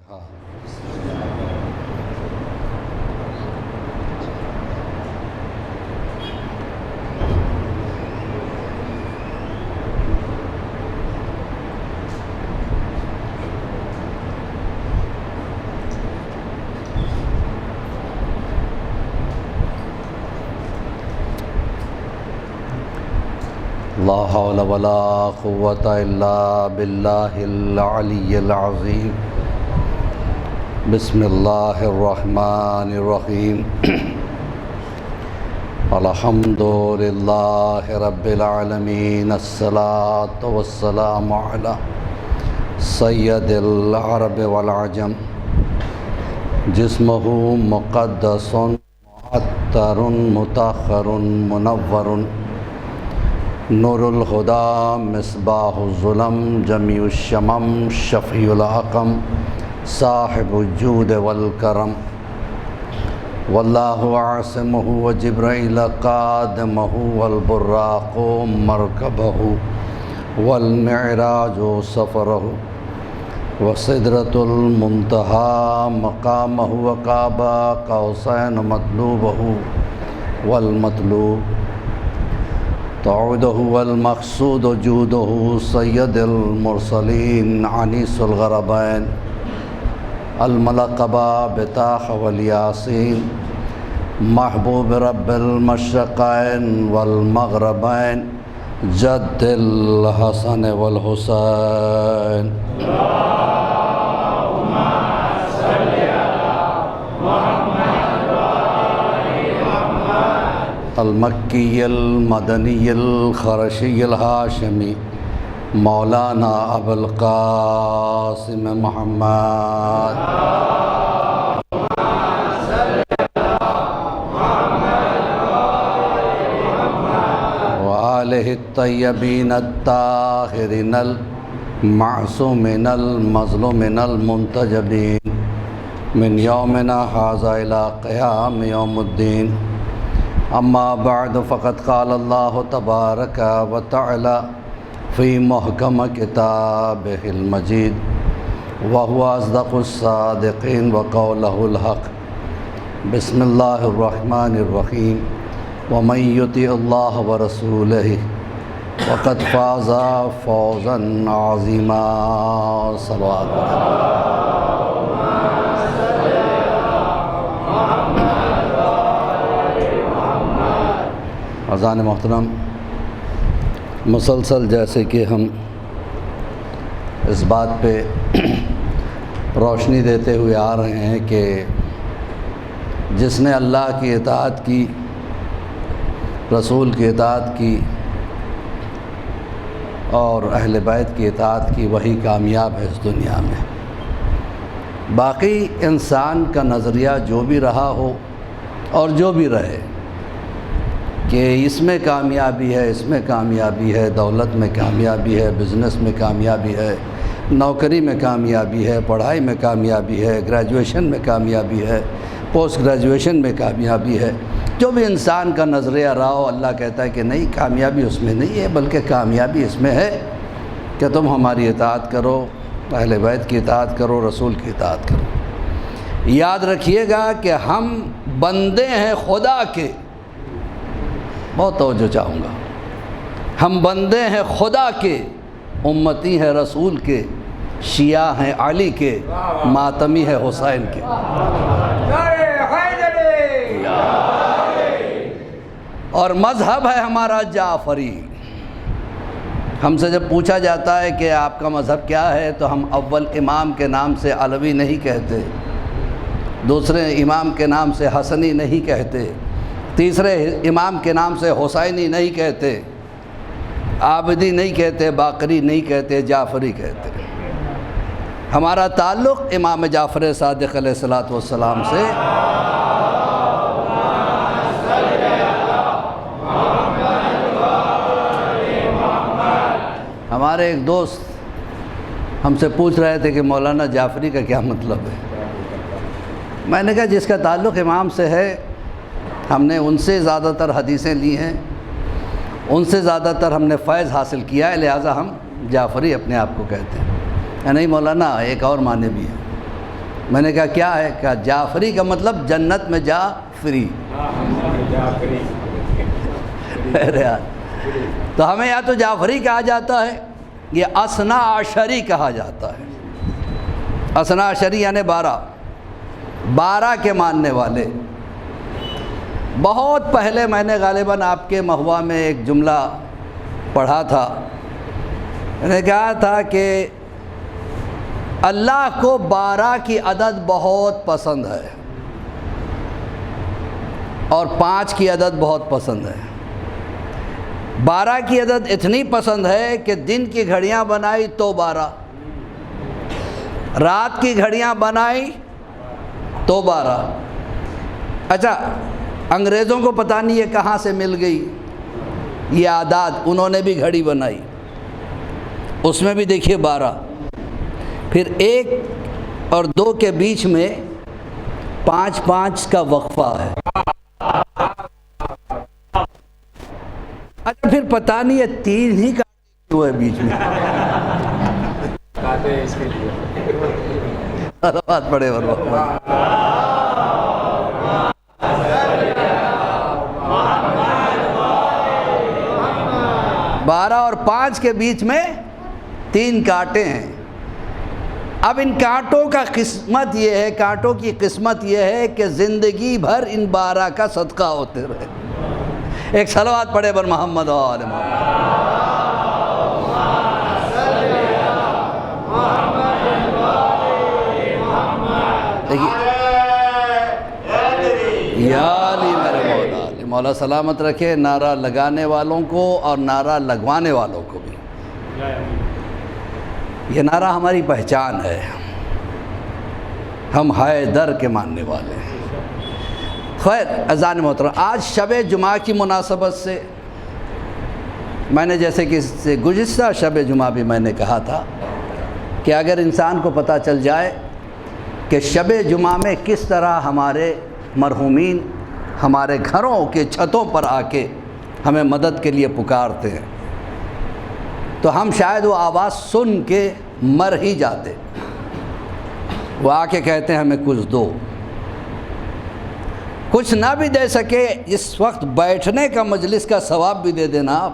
ہاں لا حول ولا قوة الا باللہ العلی العظیم بسم اللہ الرحمن الرحیم الحمد للہ رب العالمین الصلاة والسلام علی سید العرب والعجم جسمہ مقدس معطر مطہر منور نور الہدی مصباح الظلم جمیع الشمم شفیع الحکم صاحب الجود والکرم واللہ عاصمہ وجبرائیل قادمہ والبراق مرکبہ والمعراج سفرہ وسدرۃ المنتہی مقامہ وقاب قوسین مطلوبہ والمطلوب توعدہ والمقصود جودہ سید المرسلین عنیس الغربین الملقب بطاہ والیاسین محبوب رب المشرقین والمغربین جد الحسن والحسین المکی المدنی الخرشی الہاشمی مولانا ابو القاسم محمد وآلہ الطیبین الطاہرین المعصومین المظلومین المنتجبین من یومنا ھذا الی قیام یوم الدین اما بعد فقد قال اللہ تبارک و تعالی فی محکم کتابہ المجید وهو اصدق الصادقین وقولہ الحق بسم اللہ الرحمن الرحیم ومن یطع اللہ ورسولہ فقد فاز فوزا عظیما صلوات اذان محترم، مسلسل جیسے کہ ہم اس بات پہ روشنی دیتے ہوئے آ رہے ہیں کہ جس نے اللہ کی اطاعت کی، رسول کی اطاعت کی اور اہل بیت کی اطاعت کی، وہی کامیاب ہے اس دنیا میں۔ باقی انسان کا نظریہ جو بھی رہا ہو اور جو بھی رہے کہ اس میں کامیابی ہے، اس میں کامیابی ہے، دولت میں کامیابی ہے، بزنس میں کامیابی ہے، نوکری میں کامیابی ہے، پڑھائی میں کامیابی ہے، گریجویشن میں کامیابی ہے، پوسٹ گریجویشن میں کامیابی ہے، جو بھی انسان کا نظریہ رہا ہو، اللہ کہتا ہے کہ نہیں، کامیابی اس میں نہیں ہے، بلکہ کامیابی اس میں ہے کہ تم ہماری اطاعت کرو، اہل بیت کی اطاعت کرو، رسول کی اطاعت کرو۔ یاد رکھیے گا کہ ہم بندے ہیں خدا کے، بہت توجہ چاہوں گا، ہم بندے ہیں خدا کے، امتی ہیں رسول کے، شیعہ ہیں علی کے، ماتمی ہے حسین کے۔ اور مذہب ہے ہمارا جعفری۔ ہم سے جب پوچھا جاتا ہے کہ آپ کا مذہب کیا ہے تو ہم اول امام کے نام سے علوی نہیں کہتے، دوسرے امام کے نام سے حسنی نہیں کہتے، تیسرے امام کے نام سے حسینی نہیں کہتے، عابدی نہیں کہتے، باقری نہیں کہتے، جعفری کہتے۔ ہمارا تعلق امام جعفر صادق علیہ الصلوۃ والسلام سے۔ ہمارے ایک دوست ہم سے پوچھ رہے تھے کہ مولانا جعفری کا کیا مطلب ہے۔ میں نے کہا جس کا تعلق امام سے ہے، ہم نے ان سے زیادہ تر حدیثیں لی ہیں، ان سے زیادہ تر ہم نے فیض حاصل کیا ہے، لہٰذا ہم جعفری اپنے آپ کو کہتے ہیں۔ نہیں مولانا، ایک اور معنی بھی ہے، میں نے کہا کیا ہے؟ کہا جعفری کا مطلب جنت میں جا فری. تو ہمیں یا تو جعفری کہا جاتا ہے یا اثنا عشری کہا جاتا ہے. اثنا عشری یعنی 12 کے ماننے والے. بہت پہلے میں نے غالباً آپ کے مہوا میں ایک جملہ پڑھا تھا. میں نے کہا تھا کہ اللہ کو 12 کی عدد بہت پسند ہے اور 5 کی عدد بہت پسند ہے. 12 کی عدد اتنی پسند ہے کہ دن کی گھڑیاں بنائی تو 12، رات کی گھڑیاں بنائی تو 12. اچھا انگریزوں کو پتہ نہیں یہ کہاں سے مل گئی یہ اعداد. انہوں نے بھی گھڑی بنائی، اس میں بھی دیکھیے 12. پھر 1 اور 2 کے بیچ میں 5 کا وقفہ ہے. اچھا پھر پتہ نہیں یہ 3 ہی کا ہے بیچ میں. بات پڑے ورنہ 12 اور 5 کے بیچ میں 3 کانٹے ہیں. اب ان کانٹوں کا قسمت یہ ہے، کانٹوں کی قسمت یہ ہے کہ زندگی بھر ان 12 کا صدقہ ہوتے رہے. ایک صلوات پڑھے بر محمد و آل محمد. یا علی میرے مولا. مولا سلامت رکھے نعرہ لگانے والوں کو اور نعرہ لگوانے والوں کو بھی. یہ نعرہ ہماری پہچان ہے، ہم حیدر کے ماننے والے ہیں. خیر عزیزان محترم، آج شب جمعہ کی مناسبت سے میں نے جیسے کہ گزشتہ شب جمعہ بھی میں نے کہا تھا کہ اگر انسان کو پتہ چل جائے کہ شب جمعہ میں کس طرح ہمارے مرحومین ہمارے گھروں کے چھتوں پر آ کے ہمیں مدد کے لیے پکارتے ہیں تو ہم شاید وہ آواز سن کے مر ہی جاتے. وہ آ کے کہتے ہیں ہمیں کچھ دو. کچھ نہ بھی دے سکے اس وقت بیٹھنے کا مجلس کا ثواب بھی دے دینا آپ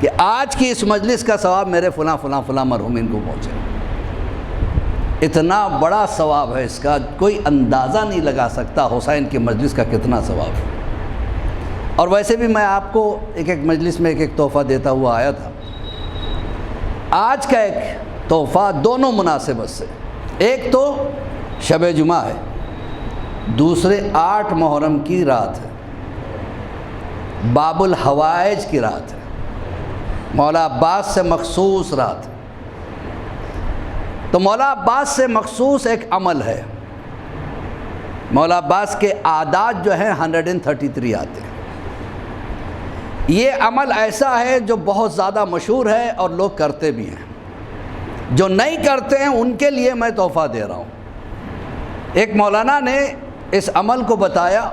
کہ آج کی اس مجلس کا ثواب میرے فلاں فلاں فلاں مرحومین کو پہنچے. اتنا بڑا ثواب ہے اس کا، کوئی اندازہ نہیں لگا سکتا حسین کی مجلس کا کتنا ثواب ہے. اور ویسے بھی میں آپ کو ایک مجلس میں ایک تحفہ دیتا ہوا آیا تھا. آج کا ایک تحفہ دونوں مناسبت سے، ایک تو شب جمعہ ہے، دوسرے 8 محرم کی رات ہے، باب الحوائج کی رات ہے، مولا عباس سے مخصوص رات ہے. تو مولا عباس سے مخصوص ایک عمل ہے. مولا عباس کے عادات جو ہیں 133 آتے ہیں. یہ عمل ایسا ہے جو بہت زیادہ مشہور ہے اور لوگ کرتے بھی ہیں. جو نہیں کرتے ہیں ان کے لیے میں تحفہ دے رہا ہوں. ایک مولانا نے اس عمل کو بتایا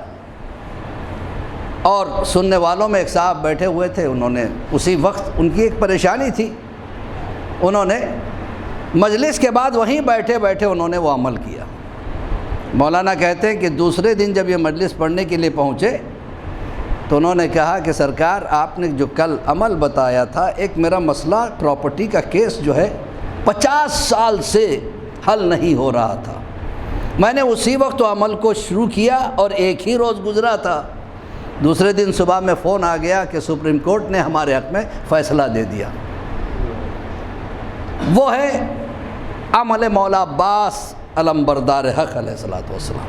اور سننے والوں میں ایک صاحب بیٹھے ہوئے تھے. انہوں نے اسی وقت ان کی ایک پریشانی تھی، انہوں نے مجلس کے بعد وہیں بیٹھے بیٹھے انہوں نے وہ عمل کیا. مولانا کہتے ہیں کہ دوسرے دن جب یہ مجلس پڑھنے کے لیے پہنچے تو انہوں نے کہا کہ سرکار آپ نے جو کل عمل بتایا تھا، ایک میرا مسئلہ پراپرٹی کا کیس جو ہے 50 سال سے حل نہیں ہو رہا تھا. میں نے اسی وقت وہ عمل کو شروع کیا اور ایک ہی روز گزرا تھا، دوسرے دن صبح میں فون آ گیا کہ سپریم کورٹ نے ہمارے حق میں فیصلہ دے دیا. وہ ہے عمل مولا عباس علمبردار حق علیہ الصلوۃ والسلام.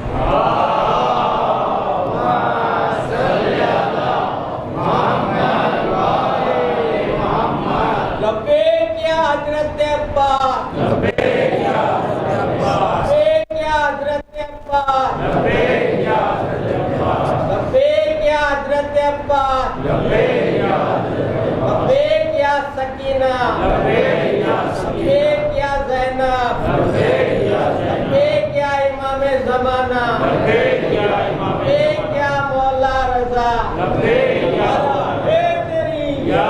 لبیک یا حضرت عباس، لبیک یا حضرت عباس، لبیک یا حضرت عباس، لبیک یا حضرت عباس، لبیک یا حضرت عباس، لبیک یا حضرت عباس، لبیک یا سکینہ، لبیک یا سکینہ، لبیک یا زینب، لبیک یا زینب، لبیک یا امام زمانہ، لبیک یا امام، لبیک یا مولا رضا، لبیک یا حیدری یا.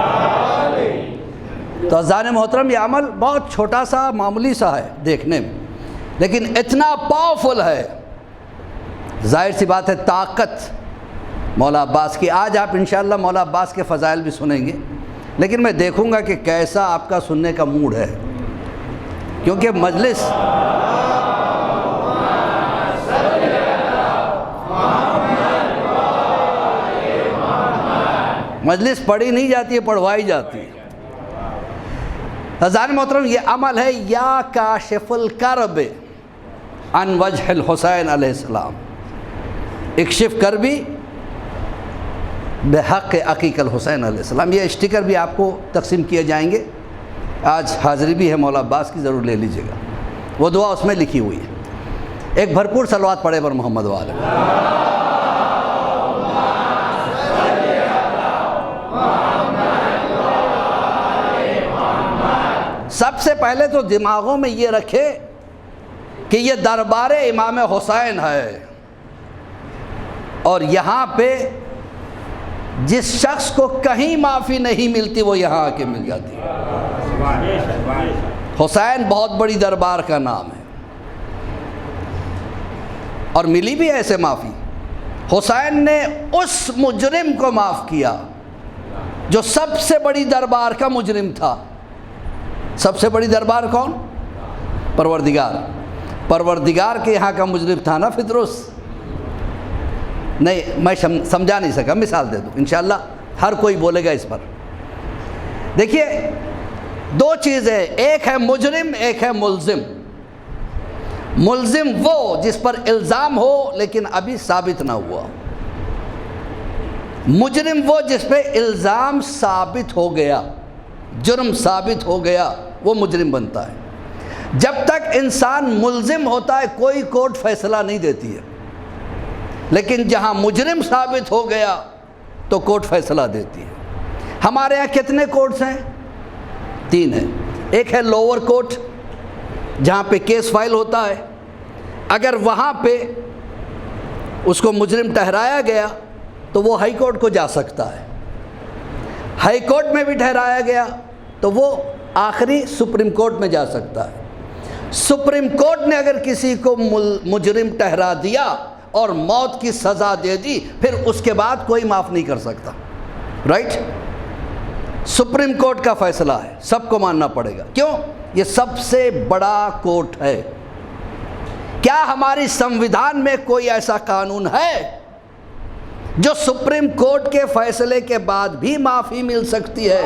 تو عزیزان محترم، یہ عمل بہت چھوٹا سا معمولی سا ہے دیکھنے میں، لیکن اتنا پاورفل ہے، ظاہر سی بات ہے طاقت مولا عباس کی۔ آج آپ انشاءاللہ مولا عباس کے فضائل بھی سنیں گے، لیکن میں دیکھوں گا کہ کیسا آپ کا سننے کا موڈ ہے، کیونکہ مجلس پڑھی نہیں جاتی ہے، پڑھوائی جاتی ہے۔ حضرات محترم، یہ عمل ہے یا کاشف الکرب عن وجہ الحسین علیہ السلام، اکشف کربی بحق عقیق الحسین علیہ السلام۔ یہ اسٹیکر بھی آپ کو تقسیم کیے جائیں گے، آج حاضری بھی ہے مولا عباس کی، ضرور لے لیجئے گا، وہ دعا اس میں لکھی ہوئی ہے۔ ایک بھرپور صلوات پڑھے بر محمد والے۔ سب سے پہلے تو دماغوں میں یہ رکھے کہ یہ دربار امام حسین ہے، اور یہاں پہ جس شخص کو کہیں معافی نہیں ملتی وہ یہاں آ کے مل جاتی ہے۔ حسین بہت بڑی دربار کا نام ہے، اور ملی بھی ایسے معافی۔ حسین نے اس مجرم کو معاف کیا جو سب سے بڑی دربار کا مجرم تھا۔ سب سے بڑی دربار کون؟ پروردگار۔ پروردگار کے یہاں کا مجرم تھا نا فطرس؟ نہیں، میں سمجھا نہیں سکا، مثال دے دوں، انشاءاللہ ہر کوئی بولے گا اس پر۔ دیکھیے، دو چیزیں، ایک ہے مجرم، ایک ہے ملزم۔ ملزم وہ جس پر الزام ہو لیکن ابھی ثابت نہ ہوا، مجرم وہ جس پہ الزام ثابت ہو گیا، جرم ثابت ہو گیا، وہ مجرم بنتا ہے۔ جب تک انسان ملزم ہوتا ہے کوئی کورٹ فیصلہ نہیں دیتی ہے، لیکن جہاں مجرم ثابت ہو گیا تو کورٹ فیصلہ دیتی ہے۔ ہمارے یہاں کتنے کورٹس ہیں؟ 3 ہیں۔ ایک ہے لوور کورٹ، جہاں پہ کیس فائل ہوتا ہے، اگر وہاں پہ اس کو مجرم ٹھہرایا گیا تو وہ ہائی کورٹ کو جا سکتا ہے۔ ہائی کورٹ میں بھی ٹھہرایا گیا تو وہ آخری سپریم کورٹ میں جا سکتا ہے۔ سپریم کورٹ نے اگر کسی کو مجرم ٹھہرا دیا اور موت کی سزا دے دی، پھر اس کے بعد کوئی معاف نہیں کر سکتا، رائٹ؟ سپریم کورٹ کا فیصلہ ہے، سب کو ماننا پڑے گا۔ کیوں؟ یہ سب سے بڑا کورٹ ہے۔ کیا ہماری سنویدھان میں کوئی ایسا قانون ہے جو سپریم کورٹ کے فیصلے کے بعد بھی معافی مل سکتی ہے؟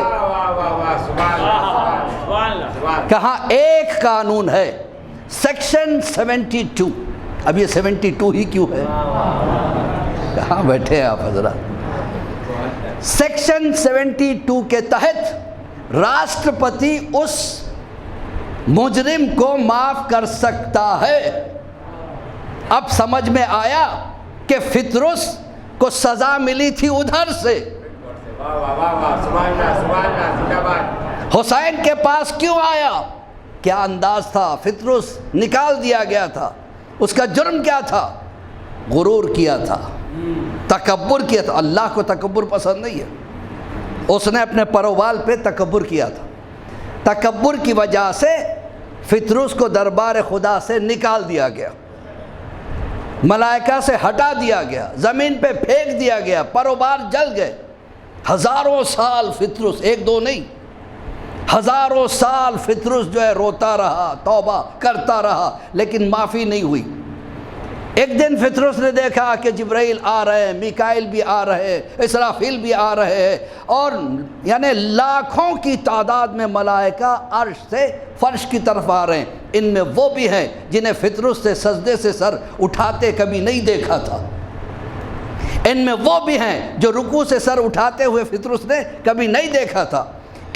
کہاں ایک قانون ہے، سیکشن 72۔ اب یہ 72 ہی کیوں ہے؟ کہاں بیٹھے ہیں آپ حضرات؟ سیکشن 72 کے تحت راشٹرپتی اس مجرم کو معاف کر سکتا ہے۔ اب سمجھ میں آیا کہ فطرس کو سزا ملی تھی ادھر سے، حسین کے پاس کیوں آیا؟ کیا انداز تھا؟ فطرس نکال دیا گیا تھا۔ اس کا جرم کیا تھا؟ غرور کیا تھا، تکبر کیا تھا۔ اللہ کو تکبر پسند نہیں ہے، اس نے اپنے پروبال پہ تکبر کیا تھا۔ تکبر کی وجہ سے فطرس کو دربار خدا سے نکال دیا گیا، ملائکہ سے ہٹا دیا گیا، زمین پہ پھینک دیا گیا، پروبال جل گئے۔ ہزاروں سال فطرس، 1-2 نہیں، ہزاروں سال فطرس جو ہے روتا رہا، توبہ کرتا رہا، لیکن معافی نہیں ہوئی۔ ایک دن فطرس نے دیکھا کہ جبرائیل آ رہے ہیں، میکائیل بھی آ رہے ہیں، اسرافیل بھی آ رہے ہیں، اور یعنی لاکھوں کی تعداد میں ملائکہ عرش سے فرش کی طرف آ رہے ہیں۔ ان میں وہ بھی ہیں جنہیں فطرس سے سجدے سے سر اٹھاتے کبھی نہیں دیکھا تھا۔ ان میں وہ بھی ہیں جو رکوع سے سر اٹھاتے ہوئے فطرس نے کبھی نہیں دیکھا تھا۔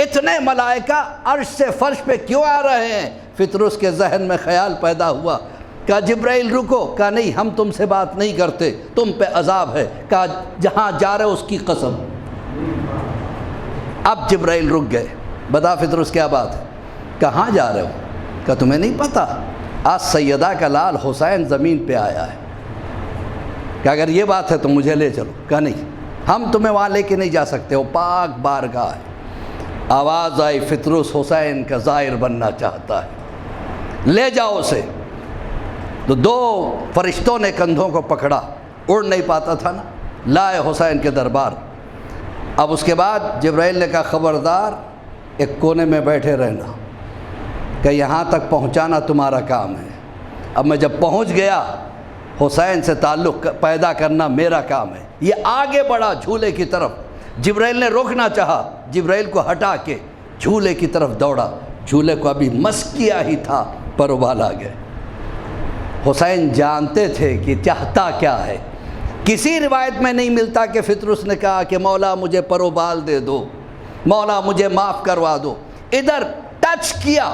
اتنے ملائکہ عرش سے فرش پہ کیوں آ رہے ہیں؟ فطرس کے ذہن میں خیال پیدا ہوا، کہا جبرائیل رکو، کہا نہیں، ہم تم سے بات نہیں کرتے، تم پہ عذاب ہے، کہا جہاں جا رہے اس کی قسم۔ اب جبرائیل رک گئے، بتا فطرس کیا بات ہے؟ کہاں جا رہے ہو؟ کہا تمہیں نہیں پتا آج سیدہ کا لال حسین زمین پہ آیا ہے، کہ اگر یہ بات ہے تو مجھے لے چلو۔ کہا نہیں، ہم تمہیں وہاں لے کے نہیں جا سکتے، وہ پاک بارگاہ ہے۔ آواز آئی، فطرس حسین کا زائر بننا چاہتا ہے، لے جاؤ اسے۔ تو دو فرشتوں نے کندھوں کو پکڑا، اڑ نہیں پاتا تھا نا، لائے حسین کے دربار۔ اب اس کے بعد جبرائیل نے کہا خبردار ایک کونے میں بیٹھے رہنا، کہ یہاں تک پہنچانا تمہارا کام ہے، اب میں جب پہنچ گیا حسین سے تعلق پیدا کرنا میرا کام ہے۔ یہ آگے بڑھا جھولے کی طرف، جبرائیل نے روکنا چاہا، جبرائیل کو ہٹا کے جھولے کی طرف دوڑا، جھولے کو ابھی مس کیا ہی تھا پر ابال آ گئے۔ حسین جانتے تھے کہ چاہتا کیا ہے۔ کسی روایت میں نہیں ملتا کہ فطرس نے کہا کہ مولا مجھے پر ابال دے دو، مولا مجھے معاف کروا دو، ادھر ٹچ کیا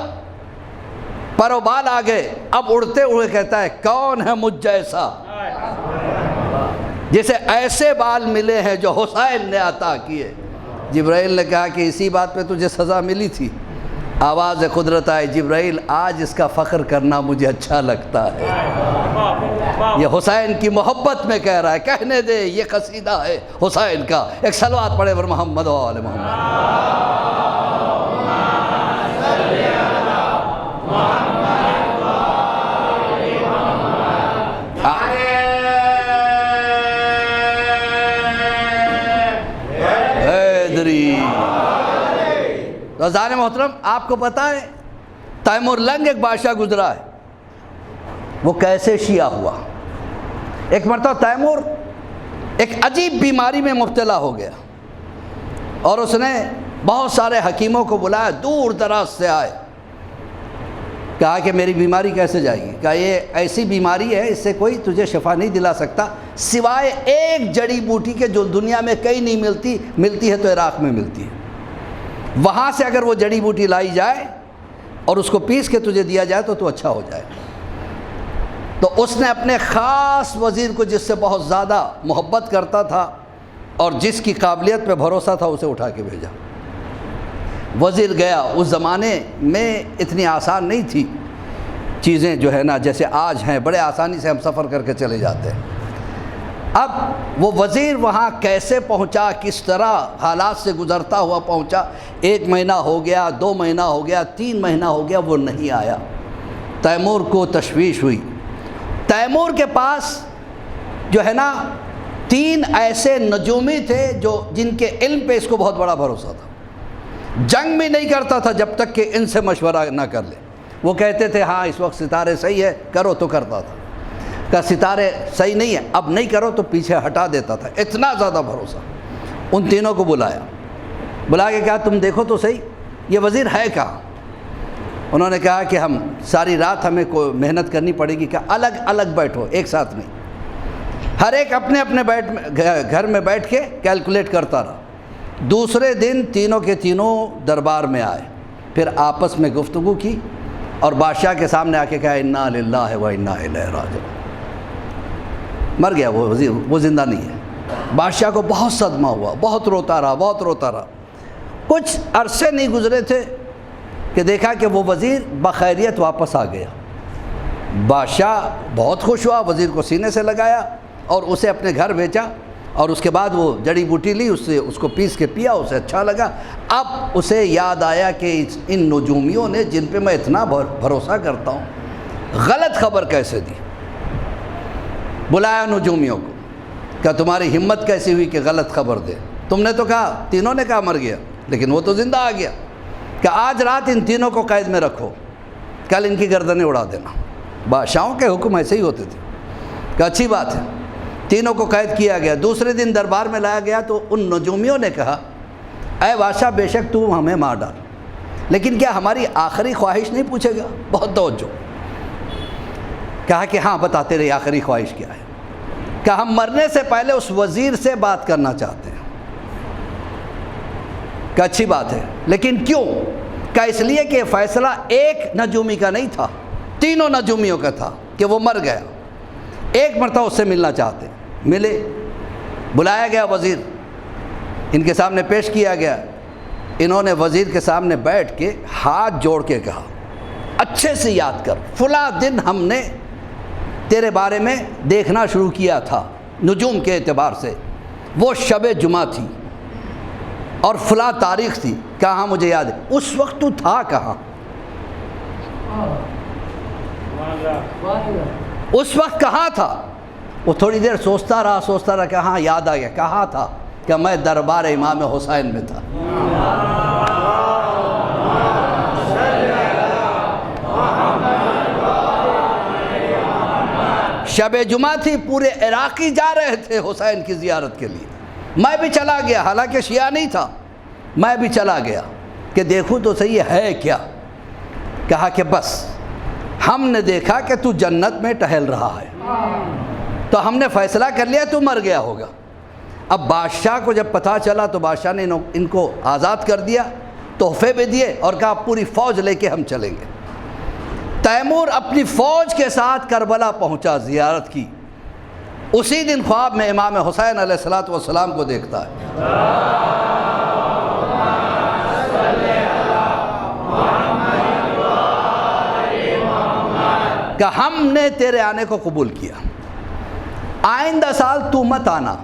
پر ابال آ گئے۔ اب اڑتے ہوئے کہتا ہے کون ہے مجھ جیسا جسے ایسے بال ملے ہیں جو حسین نے عطا کیے۔ جبرائیل نے کہا کہ اسی بات پہ تجھے سزا ملی تھی۔ آواز قدرت آئے جبرائیل آج اس کا فخر کرنا مجھے اچھا لگتا ہے، یہ حسین کی محبت میں کہہ رہا ہے، کہنے دے یہ قصیدہ ہے حسین کا۔ ایک صلوات پڑھے پر محمد و آل محمد۔ تو عزیزان محترم آپ کو پتہ ہے تیمور لنگ ایک بادشاہ گزرا ہے، وہ کیسے شیعہ ہوا۔ ایک مرتبہ تیمور ایک عجیب بیماری میں مبتلا ہو گیا اور اس نے بہت سارے حکیموں کو بلایا، دور دراز سے آئے، کہا کہ میری بیماری کیسے جائے گی؟ کہا یہ ایسی بیماری ہے اس سے کوئی تجھے شفا نہیں دلا سکتا سوائے ایک جڑی بوٹی کے جو دنیا میں کہیں نہیں ملتی، ملتی ہے تو عراق میں ملتی ہے، وہاں سے اگر وہ جڑی بوٹی لائی جائے اور اس کو پیس کے تجھے دیا جائے تو اچھا ہو جائے۔ تو اس نے اپنے خاص وزیر کو جس سے بہت زیادہ محبت کرتا تھا اور جس کی قابلیت پہ بھروسہ تھا اسے اٹھا کے بھیجا۔ وزیر گیا، اس زمانے میں اتنی آسان نہیں تھی چیزیں جو ہے نا جیسے آج ہیں، بڑے آسانی سے ہم سفر کر کے چلے جاتے ہیں۔ اب وہ وزیر وہاں کیسے پہنچا، کس طرح حالات سے گزرتا ہوا پہنچا، 1 مہینہ ہو گیا، 2 مہینہ ہو گیا، 3 مہینہ ہو گیا، وہ نہیں آیا۔ تیمور کو تشویش ہوئی۔ تیمور کے پاس جو ہے نا 3 ایسے نجومی تھے جن کے علم پہ اس کو بہت بڑا بھروسہ تھا، جنگ بھی نہیں کرتا تھا جب تک کہ ان سے مشورہ نہ کر لے۔ وہ کہتے تھے ہاں اس وقت ستارے صحیح ہے کرو تو کرتا تھا، کہ ستارے صحیح نہیں ہے اب نہیں کرو تو پیچھے ہٹا دیتا تھا، اتنا زیادہ بھروسہ۔ ان تینوں کو بلایا، بلا کے کہا تم دیکھو تو صحیح یہ وزیر ہے کہاں؟ انہوں نے کہا کہ ہم ساری رات ہمیں کوئی محنت کرنی پڑے گی، کہ الگ الگ بیٹھو ایک ساتھ نہیں، ہر ایک اپنے اپنے گھر میں بیٹھ کے کیلکولیٹ کرتا رہا۔ دوسرے دن تینوں کے تینوں دربار میں آئے، پھر آپس میں گفتگو کی اور بادشاہ کے سامنے آ کے کہا انا للہ و انا الیہ راجعون۔ مر گیا وہ وزیر، وہ زندہ نہیں ہے۔ بادشاہ کو بہت صدمہ ہوا، بہت روتا رہا، بہت روتا رہا۔ کچھ عرصے نہیں گزرے تھے کہ دیکھا کہ وہ وزیر بخیریت واپس آ گیا۔ بادشاہ بہت خوش ہوا، وزیر کو سینے سے لگایا اور اسے اپنے گھر بھیجا، اور اس کے بعد وہ جڑی بوٹی لی، اس کو پیس کے پیا، اسے اچھا لگا۔ اب اسے یاد آیا کہ ان نجومیوں نے جن پہ میں اتنا بھروسہ کرتا ہوں غلط خبر کیسے دی۔ بلایا نجومیوں کو، کہ تمہاری ہمت کیسی ہوئی کہ غلط خبر دے؟ تم نے تو کہا، تینوں نے کہا مر گیا، لیکن وہ تو زندہ آ گیا، کہ آج رات ان تینوں کو قید میں رکھو، کل ان کی گردنیں اڑا دینا۔ بادشاہوں کے حکم ایسے ہی ہوتے تھے، کہ اچھی بات ہے۔ تینوں کو قید کیا گیا۔ دوسرے دن دربار میں لایا گیا تو ان نجومیوں نے کہا اے بادشاہ بے شک تو ہمیں مار ڈال، لیکن کیا ہماری آخری خواہش نہیں پوچھے گا؟ بہت توجہ۔ کہا کہ ہاں بتا تیری آخری خواہش کیا ہے؟ کہ ہم مرنے سے پہلے اس وزیر سے بات کرنا چاہتے ہیں۔ کہ اچھی بات ہے، لیکن کیوں؟ کہ اس لیے کہ فیصلہ ایک نجومی کا نہیں تھا، تینوں نجومیوں کا تھا کہ وہ مر گیا، ایک مرتبہ اس سے ملنا چاہتے ہیں۔ ملے، بلایا گیا وزیر، ان کے سامنے پیش کیا گیا۔ انہوں نے وزیر کے سامنے بیٹھ کے ہاتھ جوڑ کے کہا اچھے سے یاد کر، فلاں دن ہم نے تیرے بارے میں دیکھنا شروع کیا تھا نجوم کے اعتبار سے، وہ شب جمعہ تھی اور فلاں تاریخ تھی۔ کہاں مجھے یاد ہے، اس وقت تو تھا کہاں؟ اس وقت کہاں تھا؟ وہ تھوڑی دیر سوچتا رہا کہ ہاں یاد آ گیا، کہاں تھا؟ کہ میں دربار امام حسین میں تھا۔ شب جمعہ تھی، پورے عراقی جا رہے تھے حسین کی زیارت کے لیے، میں بھی چلا گیا، حالانکہ شیعہ نہیں تھا، میں بھی چلا گیا کہ دیکھوں تو صحیح ہے کیا۔ کہا کہ بس ہم نے دیکھا کہ تو جنت میں ٹہل رہا ہے، تو ہم نے فیصلہ کر لیا تو مر گیا ہوگا۔ اب بادشاہ کو جب پتہ چلا تو بادشاہ نے ان کو آزاد کر دیا، تحفے بھی دیے اور کہا پوری فوج لے کے ہم چلیں گے۔ تیمور اپنی فوج کے ساتھ کربلا پہنچا، زیارت کی۔ اسی دن خواب میں امام حسین علیہ السلام کو دیکھتا ہے۔ کہ ہم نے تیرے آنے کو قبول کیا، آئندہ سال تو مت آنا،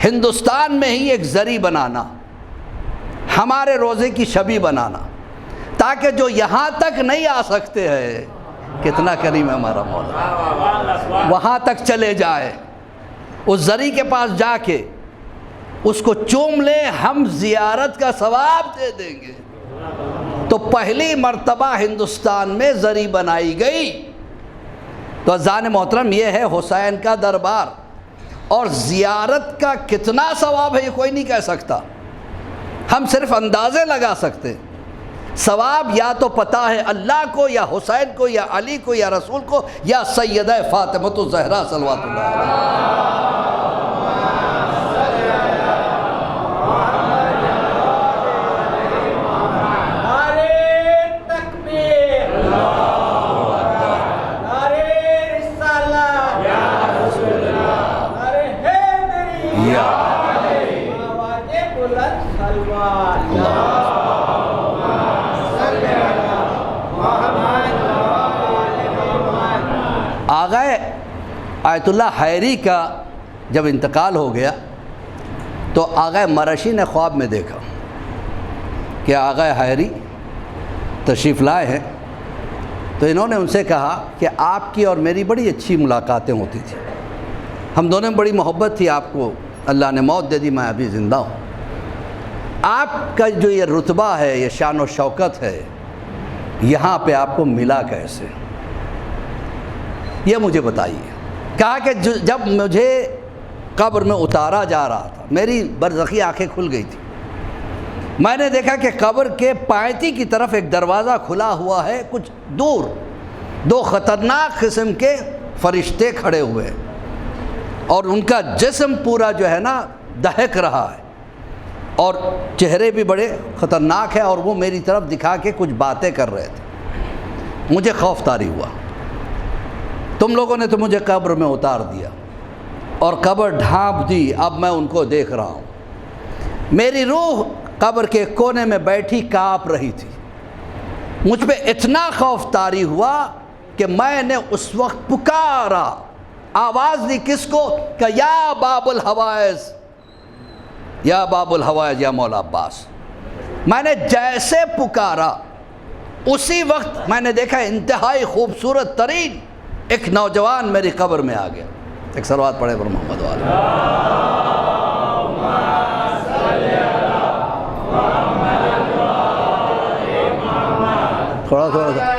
ہندوستان میں ہی ایک زری بنانا، ہمارے روزے کی شبی بنانا، تاکہ جو یہاں تک نہیں آ سکتے ہیں، کتنا کریم ہے ہمارا مولا، وہاں تک چلے جائے، اس زری کے پاس جا کے اس کو چوم لے، ہم زیارت کا ثواب دے دیں گے۔ تو پہلی مرتبہ ہندوستان میں زری بنائی گئی۔ تو عزیزان محترم، یہ ہے حسین کا دربار، اور زیارت کا کتنا ثواب ہے یہ کوئی نہیں کہہ سکتا، ہم صرف اندازے لگا سکتے۔ ثواب یا تو پتہ ہے اللہ کو، یا حسین کو، یا علی کو، یا رسول کو، یا سیدہ فاطمۃ الزہرا صلوات اللہ علیہا۔ آغا آیت اللہ حیری کا جب انتقال ہو گیا تو آغا مرشی نے خواب میں دیکھا کہ آغا حیری تشریف لائے ہیں، تو انہوں نے ان سے کہا کہ آپ کی اور میری بڑی اچھی ملاقاتیں ہوتی تھیں، ہم دونوں میں بڑی محبت تھی، آپ کو اللہ نے موت دے دی، میں ابھی زندہ ہوں، آپ کا جو یہ رتبہ ہے، یہ شان و شوکت ہے، یہاں پہ آپ کو ملا کیسے؟ یہ مجھے بتائیے۔ کہا کہ جب مجھے قبر میں اتارا جا رہا تھا، میری برزخی آنکھیں کھل گئی تھی، میں نے دیکھا کہ قبر کے پائتی کی طرف ایک دروازہ کھلا ہوا ہے، کچھ دور دو خطرناک قسم کے فرشتے کھڑے ہوئے ہیں، اور ان کا جسم پورا جو ہے نا دہک رہا ہے، اور چہرے بھی بڑے خطرناک ہیں، اور وہ میری طرف دکھا کے کچھ باتیں کر رہے تھے۔ مجھے خوف طاری ہوا، تم لوگوں نے تو مجھے قبر میں اتار دیا اور قبر ڈھانپ دی، اب میں ان کو دیکھ رہا ہوں، میری روح قبر کے کونے میں بیٹھی کانپ رہی تھی، مجھ پہ اتنا خوف طاری ہوا کہ میں نے اس وقت پکارا، آواز دی کس کو؟ کہ یا باب الحوائز، یا باب الحوائز یا مولا عباس۔ میں نے جیسے پکارا اسی وقت میں نے دیکھا انتہائی خوبصورت ترین ایک نوجوان میری قبر میں آ گیا۔ ایک صلوات پڑھے پر محمد والے۔ تھوڑا تھوڑا سا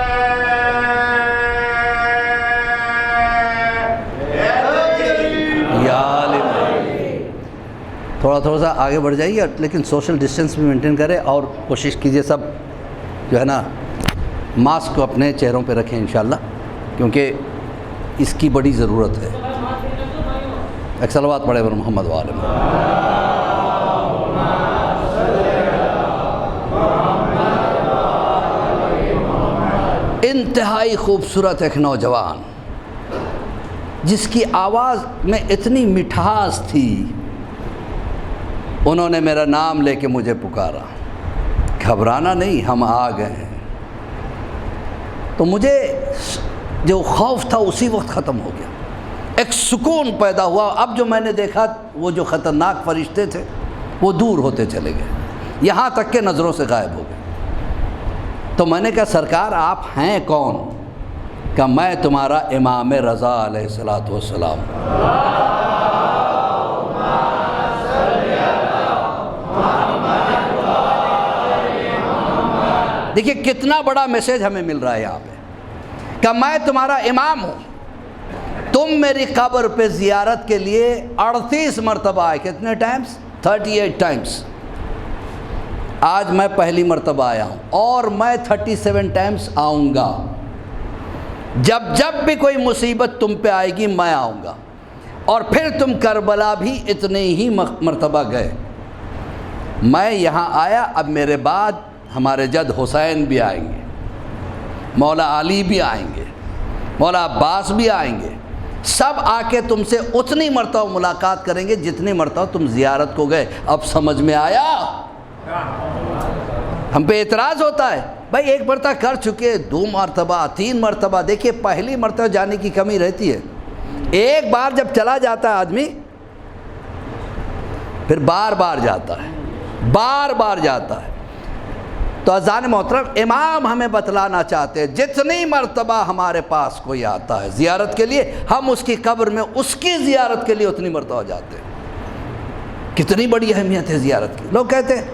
تھوڑا سا آگے بڑھ جائیے، لیکن سوشل ڈسٹینس بھی مینٹین کرے، اور کوشش کیجئے سب جو ہے نا ماسک کو اپنے چہروں پہ رکھیں انشاءاللہ، کیونکہ اس کی بڑی ضرورت ہے۔ ایک صلوات پڑھے پر محمد وآلہ۔ انتہائی خوبصورت ایک نوجوان جس کی آواز میں اتنی مٹھاس تھی، انہوں نے میرا نام لے کے مجھے پکارا، گھبرانا نہیں، ہم آ گئے ہیں۔ تو مجھے جو خوف تھا اسی وقت ختم ہو گیا، ایک سکون پیدا ہوا۔ اب جو میں نے دیکھا وہ جو خطرناک فرشتے تھے وہ دور ہوتے چلے گئے، یہاں تک کہ نظروں سے غائب ہو گئے۔ تو میں نے کہا سرکار آپ ہیں کون؟ کہ میں تمہارا امام رضا علیہ الصلوۃ والسلام۔ دیکھیے کتنا بڑا میسج ہمیں مل رہا ہے یہاں پہ کہ میں تمہارا امام ہوں۔ تم میری قبر پہ زیارت کے لیے 38 مرتبہ آئے۔ کتنے ٹائمز؟ 38 ٹائمز۔ آج میں پہلی مرتبہ آیا ہوں اور میں 37 ٹائمز آؤں گا۔ جب جب بھی کوئی مصیبت تم پہ آئے گی میں آؤں گا۔ اور پھر تم کربلا بھی اتنے ہی مرتبہ گئے۔ میں یہاں آیا، اب میرے بعد ہمارے جد حسین بھی آئیں گے، مولا علی بھی آئیں گے، مولا عباس بھی آئیں گے۔ سب آ کے تم سے اتنی مرتبہ ملاقات کریں گے جتنی مرتبہ تم زیارت کو گئے۔ اب سمجھ میں آیا؟ ہم پہ اعتراض ہوتا ہے، بھائی ایک مرتبہ کر چکے، 2 مرتبہ 3 مرتبہ۔ دیکھیے پہلی مرتبہ جانے کی کمی رہتی ہے، ایک بار جب چلا جاتا ہے آدمی پھر بار بار جاتا ہے، بار بار جاتا ہے۔ تو اذان محترم امام ہمیں بتلانا چاہتے ہیں جتنی مرتبہ ہمارے پاس کوئی آتا ہے زیارت کے لیے، ہم اس کی قبر میں اس کی زیارت کے لیے اتنی مرتبہ جاتے ہیں۔ کتنی بڑی اہمیت ہے زیارت کی۔ لوگ کہتے ہیں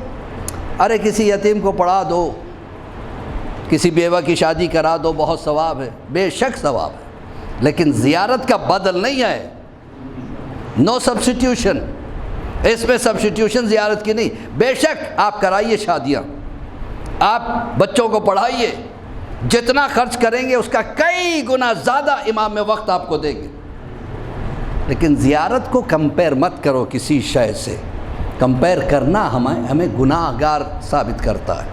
ارے کسی یتیم کو پڑھا دو، کسی بیوہ کی شادی کرا دو، بہت ثواب ہے۔ بے شک ثواب ہے، لیکن زیارت کا بدل نہیں ہے، نو سبسٹیوشن۔ اس میں سبسٹیوشن زیارت کی نہیں۔ بے شک آپ کرائیے شادیاں، آپ بچوں کو پڑھائیے، جتنا خرچ کریں گے اس کا کئی گنا زیادہ امام وقت آپ کو دیں گے، لیکن زیارت کو کمپیر مت کرو کسی شے سے۔ کمپیر کرنا ہمیں گناہ گار ثابت کرتا ہے۔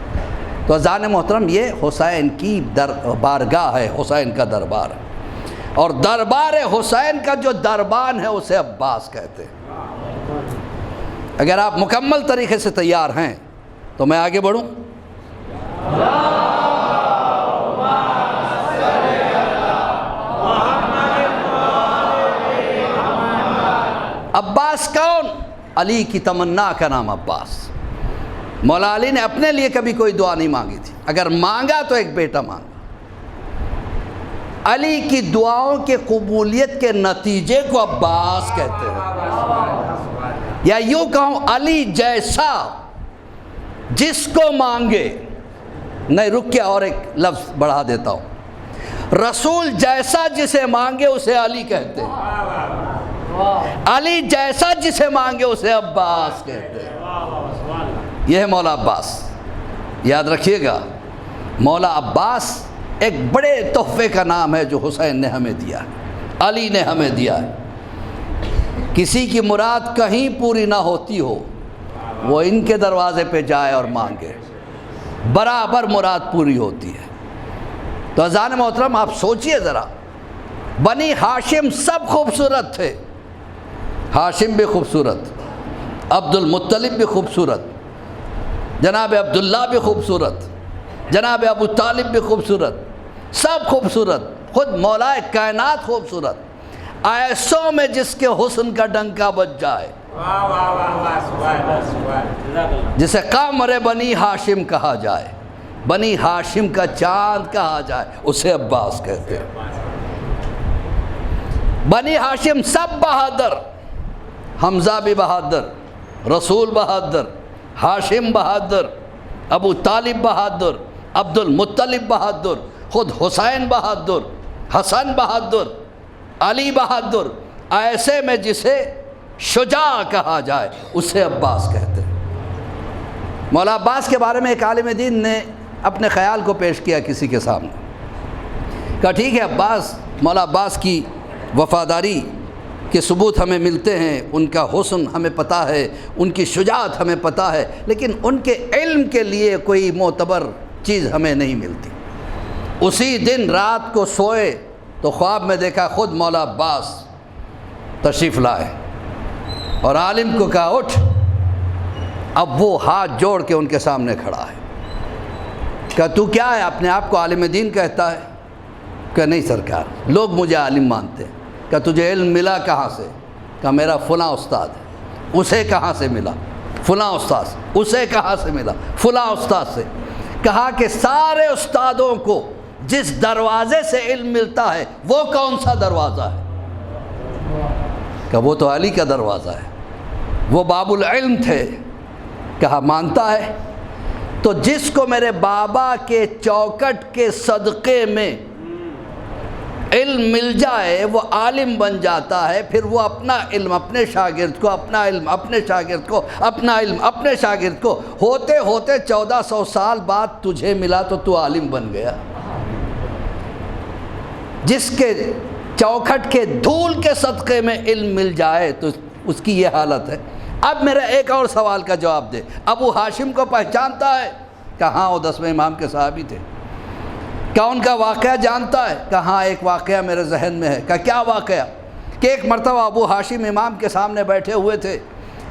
تو اذان محترم یہ حسین کی بارگاہ ہے، حسین کا دربار ہے، اور دربار حسین کا جو دربان ہے اسے عباس کہتے ہیں۔ اگر آپ مکمل طریقے سے تیار ہیں تو میں آگے بڑھوں۔ عباس کون؟ علی کی تمنا کا نام عباس۔ مولا علی نے اپنے لیے کبھی کوئی دعا نہیں مانگی تھی، اگر مانگا تو ایک بیٹا مانگا۔ علی کی دعاؤں کے قبولیت کے نتیجے کو عباس کہتے ہیں، یا یوں کہوں علی جیسا جس کو مانگے، نہیں رک کے اور ایک لفظ بڑھا دیتا ہوں، رسول جیسا جسے مانگے اسے علی کہتے ہیں، علی جیسا جسے مانگے اسے عباس کہتے ہیں۔ یہ ہے مولا عباس، یاد رکھیے گا۔ مولا عباس ایک بڑے تحفے کا نام ہے جو حسین نے ہمیں دیا ہے، علی نے ہمیں دیا ہے۔ کسی کی مراد کہیں پوری نہ ہوتی ہو وہ ان کے دروازے پہ جائے اور مانگے، برابر مراد پوری ہوتی ہے۔ تو اذان محترم آپ سوچئے ذرا، بنی ہاشم سب خوبصورت تھے، ہاشم بھی خوبصورت، عبد المطلب بھی خوبصورت، جناب عبداللہ بھی خوبصورت، جناب ابو طالب بھی خوبصورت، سب خوبصورت، خود مولا کائنات خوبصورت۔ ایسوں میں جس کے حسن کا ڈنکا بج جائے، جسے قمر بنی ہاشم کہا جائے، بنی ہاشم کا چاند کہا جائے، اسے عباس کہتے ہیں۔ بنی ہاشم سب بہادر، حمزہ بھی بہادر، رسول بہادر، ہاشم بہادر، ابو طالب بہادر، عبد المطلب بہادر، خود حسین بہادر، حسن بہادر، علی بہادر۔ ایسے میں جسے شجاع کہا جائے اسے عباس کہتے ہیں۔ مولا عباس کے بارے میں ایک عالم دین نے اپنے خیال کو پیش کیا کسی کے سامنے، کہا ٹھیک ہے عباس، مولا عباس کی وفاداری کے ثبوت ہمیں ملتے ہیں، ان کا حسن ہمیں پتہ ہے، ان کی شجاعت ہمیں پتہ ہے، لیکن ان کے علم کے لیے کوئی معتبر چیز ہمیں نہیں ملتی۔ اسی دن رات کو سوئے تو خواب میں دیکھا خود مولا عباس تشریف لائے اور عالم کو کہا اٹھ۔ اب وہ ہاتھ جوڑ کے ان کے سامنے کھڑا ہے، کہا تو کیا ہے، اپنے آپ کو عالم دین کہتا ہے؟ کہا نہیں سرکار، لوگ مجھے عالم مانتے ہیں۔ کہا تجھے علم ملا کہاں سے؟ کہا میرا فلاں استاد ہے۔ اسے کہاں سے ملا؟ فلاں استاد سے۔ اسے کہاں سے ملا؟ فلاں استاد سے۔ کہا کہ سارے استادوں کو جس دروازے سے علم ملتا ہے وہ کون سا دروازہ ہے؟ کہ وہ تو علی کا دروازہ ہے، وہ باب العلم تھے۔ کہا مانتا ہے؟ تو جس کو میرے بابا کے چوکٹ کے صدقے میں علم مل جائے وہ عالم بن جاتا ہے، پھر وہ اپنا علم اپنے شاگرد کو، اپنا علم اپنے شاگرد کو، اپنا علم اپنے شاگرد کو، ہوتے ہوتے 1400 سال بعد تجھے ملا تو تو عالم بن گیا۔ جس کے چوکھٹ کے دھول کے صدقے میں علم مل جائے تو اس کی یہ حالت ہے۔ اب میرا ایک اور سوال کا جواب دے، ابو ہاشم کو پہچانتا ہے؟ کہاں وہ 10ویں امام کے صحابی تھے۔ کیا ان کا واقعہ جانتا ہے؟ کہاں ایک واقعہ میرے ذہن میں ہے۔ کیا واقعہ؟ کہ ایک مرتبہ ابو ہاشم امام کے سامنے بیٹھے ہوئے تھے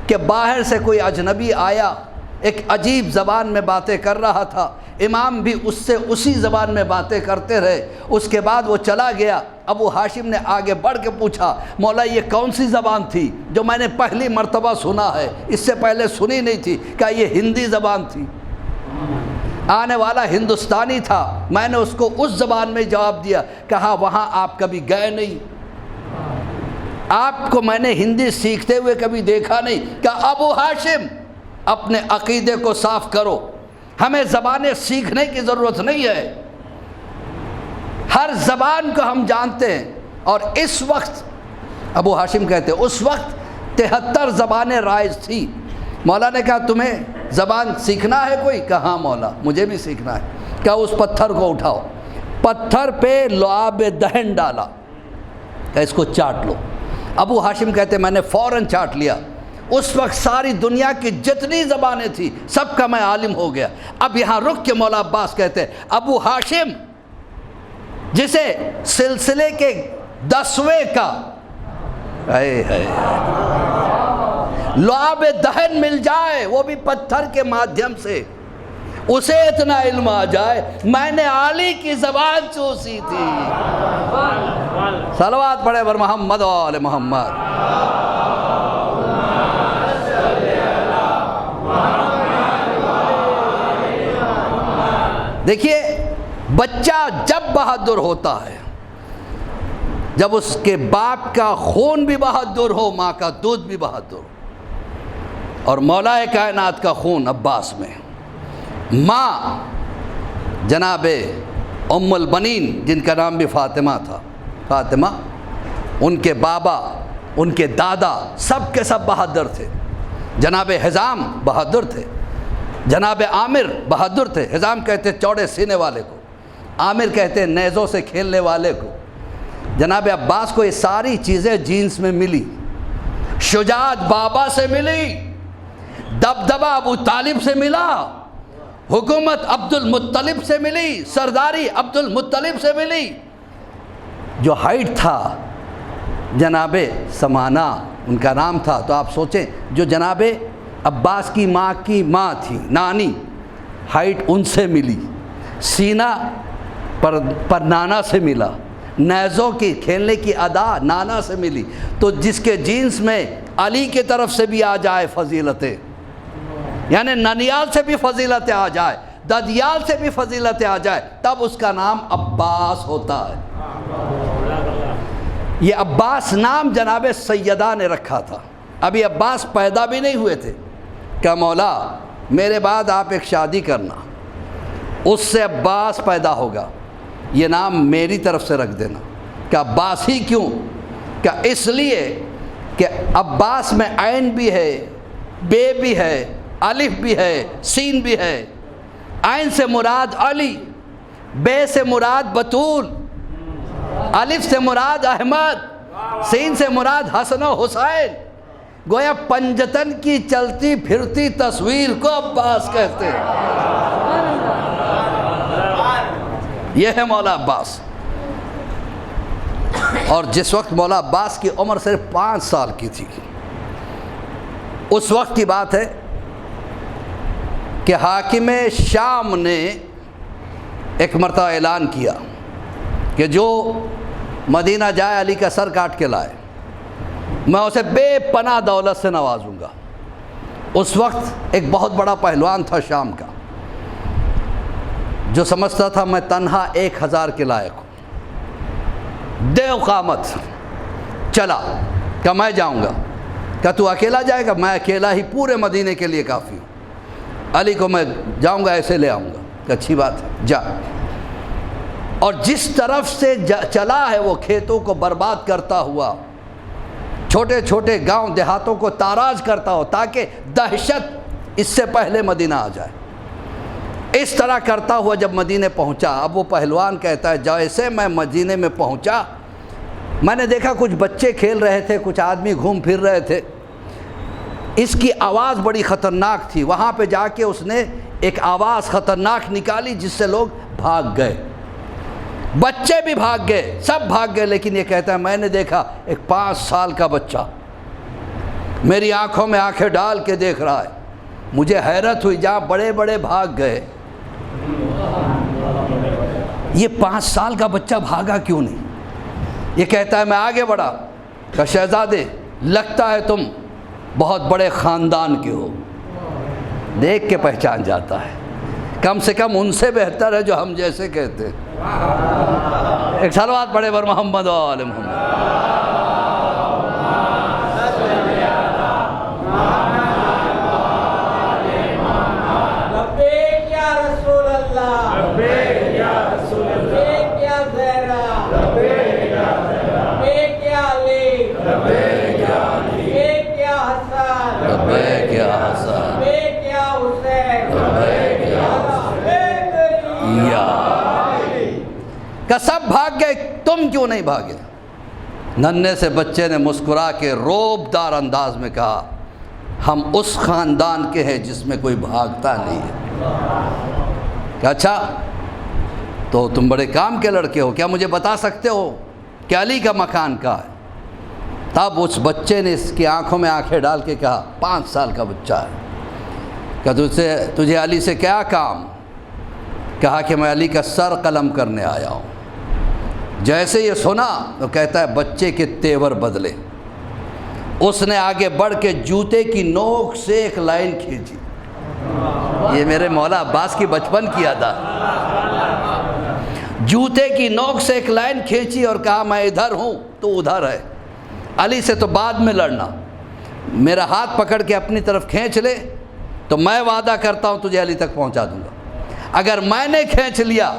کہ باہر سے کوئی اجنبی آیا، ایک عجیب زبان میں باتیں کر رہا تھا، امام بھی اس سے اسی زبان میں باتیں کرتے رہے۔ اس کے بعد وہ چلا گیا۔ ابو ہاشم نے آگے بڑھ کے پوچھا، مولا یہ کون سی زبان تھی جو میں نے پہلی مرتبہ سنا ہے، اس سے پہلے سنی نہیں تھی؟ کیا یہ ہندی زبان تھی؟ آنے والا ہندوستانی تھا، میں نے اس کو اس زبان میں جواب دیا۔ کہا وہاں آپ کبھی گئے نہیں، آپ کو میں نے ہندی سیکھتے ہوئے کبھی دیکھا نہیں۔ کہا ابو ہاشم اپنے عقیدے کو صاف کرو، ہمیں زبانیں سیکھنے کی ضرورت نہیں ہے، ہر زبان کو ہم جانتے ہیں۔ اور اس وقت ابو ہاشم کہتے اس وقت 73 زبانیں رائج تھی۔ مولا نے کہا تمہیں زبان سیکھنا ہے کوئی؟ کہا مولا مجھے بھی سیکھنا ہے۔ کہا اس پتھر کو اٹھاؤ، پتھر پہ لعاب دہن ڈالا، کہ اس کو چاٹ لو۔ ابو ہاشم کہتے میں نے فوراً چاٹ لیا۔ اس وقت ساری دنیا کی جتنی زبانیں تھیں سب کا میں عالم ہو گیا۔ اب یہاں رک کے مولا عباس کہتے ابو ہاشم جسے سلسلے کے 10ویں کا لعاب دہن مل جائے، وہ بھی پتھر کے مادھیم سے، اسے اتنا علم آ جائے میں نے علی کی زبان چوسی تھی۔ صلوات پڑھے بر محمد و آل محمد۔ دیکھیے بچہ جب بہادر ہوتا ہے، جب اس کے باپ کا خون بھی بہادر ہو، ماں کا دودھ بھی بہادر ہو، اور مولا کائنات کا خون عباس میں، ماں جناب ام البنین جن کا نام بھی فاطمہ تھا، فاطمہ، ان کے بابا، ان کے دادا سب کے سب بہادر تھے۔ جناب حزام بہادر تھے، جناب عامر بہادر تھے۔ حزام کہتے چوڑے سینے والے کو، عامر کہتے نیزوں سے کھیلنے والے کو۔ جناب عباس کو یہ ساری چیزیں جینس میں ملی، شجاعت بابا سے ملی، دبدبہ ابو طالب سے ملا، حکومت عبد المطلب سے ملی، سرداری عبد المطلب سے ملی۔ جو ہائٹ تھا جناب سمانہ ان کا نام تھا، تو آپ سوچیں جو جناب عباس کی ماں تھی نانی، ہائٹ ان سے ملی، سینہ پر نانا سے ملا، نیزوں کی کھیلنے کی ادا نانا سے ملی۔ تو جس کے جینس میں علی کی طرف سے بھی آ جائے فضیلتیں، یعنی ننیال سے بھی فضیلتیں آ جائے، ددیال سے بھی فضیلتیں آ جائے، تب اس کا نام عباس ہوتا ہے۔ یہ عباس نام جناب سیدہ نے رکھا تھا، ابھی عباس پیدا بھی نہیں ہوئے تھے۔ کہ مولا میرے بعد آپ ایک شادی کرنا، اس سے عباس پیدا ہوگا، یہ نام میری طرف سے رکھ دینا۔ کہ عباس ہی کیوں؟ کہ اس لیے کہ عباس میں عین بھی ہے، بے بھی ہے، الف بھی ہے، سین بھی ہے۔ عین سے مراد علی، بے سے مراد بطول، الف سے مراد احمد، سین سے مراد حسن و حسین۔ گویا پنجتن کی چلتی پھرتی تصویر کو عباس کہتے ہیں۔ یہ ہے مولا عباس۔ اور جس وقت مولا عباس کی عمر صرف 5 سال کی تھی، اس وقت کی بات ہے کہ حاکم شام نے ایک مرتبہ اعلان کیا کہ جو مدینہ جائے علی کا سر کاٹ کے لائے، میں اسے بے پناہ دولت سے نوازوں گا۔ اس وقت ایک بہت بڑا پہلوان تھا شام کا، جو سمجھتا تھا میں تنہا 1000 کے لائق ہوں، دیو قامت چلا کہ میں جاؤں گا، کہ تو اکیلا جائے گا؟ میں اکیلا ہی پورے مدینے کے لیے کافی ہوں، علی کو میں جاؤں گا ایسے لے آؤں گا، کہ اچھی بات ہے جا۔ اور جس طرف سے چلا ہے وہ کھیتوں کو برباد کرتا ہوا، چھوٹے چھوٹے گاؤں دیہاتوں کو تاراج کرتا ہو تاکہ دہشت اس سے پہلے مدینہ آ جائے۔ اس طرح کرتا ہوا جب مدینے پہنچا، اب وہ پہلوان کہتا ہے جیسے میں مدینے میں پہنچا میں نے دیکھا کچھ بچے کھیل رہے تھے، کچھ آدمی گھوم پھر رہے تھے، اس کی آواز بڑی خطرناک تھی۔ وہاں پہ جا کے اس نے ایک آواز خطرناک نکالی جس سے لوگ بھاگ گئے، بچے بھی بھاگ گئے، سب بھاگ گئے، لیکن یہ کہتا ہے میں نے دیکھا ایک 5 سال کا بچہ میری آنکھوں میں آنکھیں ڈال کے دیکھ رہا ہے۔ مجھے حیرت ہوئی، جہاں بڑے بڑے بھاگ گئے یہ 5 سال کا بچہ بھاگا کیوں نہیں؟ یہ کہتا ہے میں آگے بڑھا، کہ شہزادے لگتا ہے تم بہت بڑے خاندان کے ہو، دیکھ کے پہچان جاتا ہے، کم سے کم ان سے بہتر ہے جو ہم جیسے کہتے ہیں۔ ایک صلوات پڑھے بر محمد و آل محمد۔ لبیک یا رسول اللہ، لبیک یا رسول اللہ، لبیک یا زہرا، لبیک یا زہرا، لبیک یا علی، لبیک یا علی، لبیک یا حسن، لبیک یا حسن، لبیک یا حسین، لبیک یا لبیک یا کہ سب بھاگ گئے، تم کیوں نہیں بھاگے؟ ننھے سے بچے نے مسکرا کے روب دار انداز میں کہا ہم اس خاندان کے ہیں جس میں کوئی بھاگتا نہیں ہے۔ کہ اچھا تو تم بڑے کام کے لڑکے ہو، کیا مجھے بتا سکتے ہو کہ علی کا مکان کہاں ہے؟ تب اس بچے نے اس کی آنکھوں میں آنکھیں ڈال کے کہا 5 سال کا بچہ ہے، کہ تجھے علی سے کیا کام؟ کہا کہ میں علی کا سر قلم کرنے آیا ہوں۔ جیسے یہ سنا تو کہتا ہے بچے کے تیور بدلے، اس نے آگے بڑھ کے جوتے کی نوک سے ایک لائن کھینچی۔ یہ میرے مولا عباس کی بچپن کی ادا، جوتے کی نوک سے ایک لائن کھینچی اور کہا میں ادھر ہوں تو ادھر ہے، علی سے تو بعد میں لڑنا، میرا ہاتھ پکڑ کے اپنی طرف کھینچ لے تو میں وعدہ کرتا ہوں تجھے علی تک پہنچا دوں گا، اگر میں نے کھینچ لیا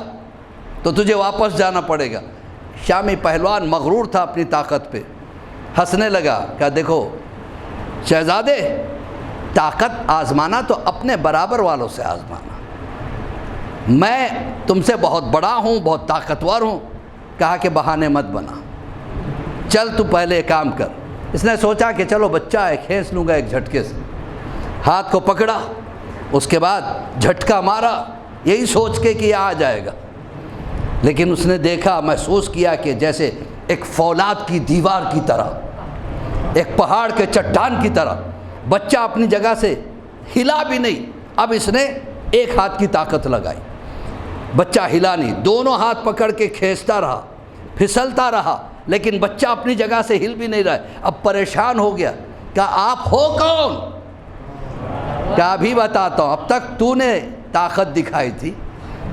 تو تجھے واپس جانا پڑے گا۔ شامی پہلوان مغرور تھا اپنی طاقت پہ، ہنسنے لگا کہ دیکھو شہزادے، طاقت آزمانا تو اپنے برابر والوں سے آزمانا، میں تم سے بہت بڑا ہوں، بہت طاقتور ہوں۔ کہا کہ بہانے مت بنا، چل تو پہلے کام کر۔ اس نے سوچا کہ چلو بچہ ہے کھینچ لوں گا ایک جھٹکے سے، ہاتھ کو پکڑا، اس کے بعد جھٹکا مارا یہی سوچ کے کہ یہ آ جائے گا، لیکن اس نے دیکھا، محسوس کیا کہ جیسے ایک فولاد کی دیوار کی طرح، ایک پہاڑ کے چٹان کی طرح بچہ اپنی جگہ سے ہلا بھی نہیں۔ اب اس نے ایک ہاتھ کی طاقت لگائی، بچہ ہلا نہیں، دونوں ہاتھ پکڑ کے کھینچتا رہا، پھسلتا رہا، لیکن بچہ اپنی جگہ سے ہل بھی نہیں رہا ہے۔ اب پریشان ہو گیا، کہا آپ ہو کون؟ کہا ابھی بتاتا ہوں، اب تک تو نے طاقت دکھائی تھی،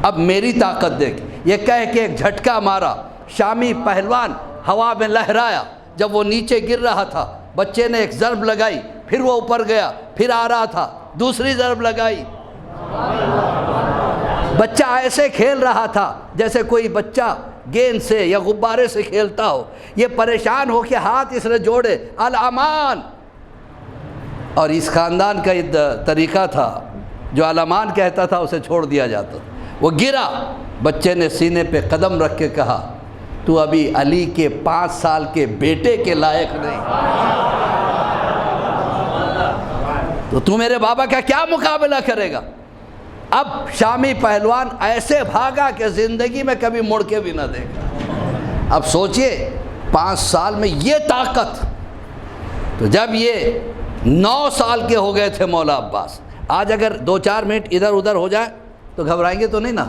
اب میری طاقت دیکھ۔ یہ کہہ کے ایک جھٹکا مارا، شامی پہلوان ہوا میں لہرایا، جب وہ نیچے گر رہا تھا بچے نے ایک ضرب لگائی، پھر وہ اوپر گیا، پھر آ رہا تھا دوسری ضرب لگائی۔ بچہ ایسے کھیل رہا تھا جیسے کوئی بچہ گیند سے یا غبارے سے کھیلتا ہو۔ یہ پریشان ہو کے ہاتھ اس نے جوڑے، الامان، اور اس خاندان کا ایک طریقہ تھا، جو الامان کہتا تھا اسے چھوڑ دیا جاتا۔ وہ گرا، بچے نے سینے پہ قدم رکھ کے کہا تو ابھی علی کے 5 سال کے بیٹے کے لائق نہیں، تو میرے بابا کا کیا مقابلہ کرے گا؟ اب شامی پہلوان ایسے بھاگا کہ زندگی میں کبھی مڑ کے بھی نہ دیکھا۔ اب سوچئے 5 سال میں یہ طاقت، تو جب یہ 9 سال کے ہو گئے تھے مولا عباس، آج اگر 2-4 منٹ ادھر ادھر ہو جائے تو گھبرائیں گے تو نہیں نا؟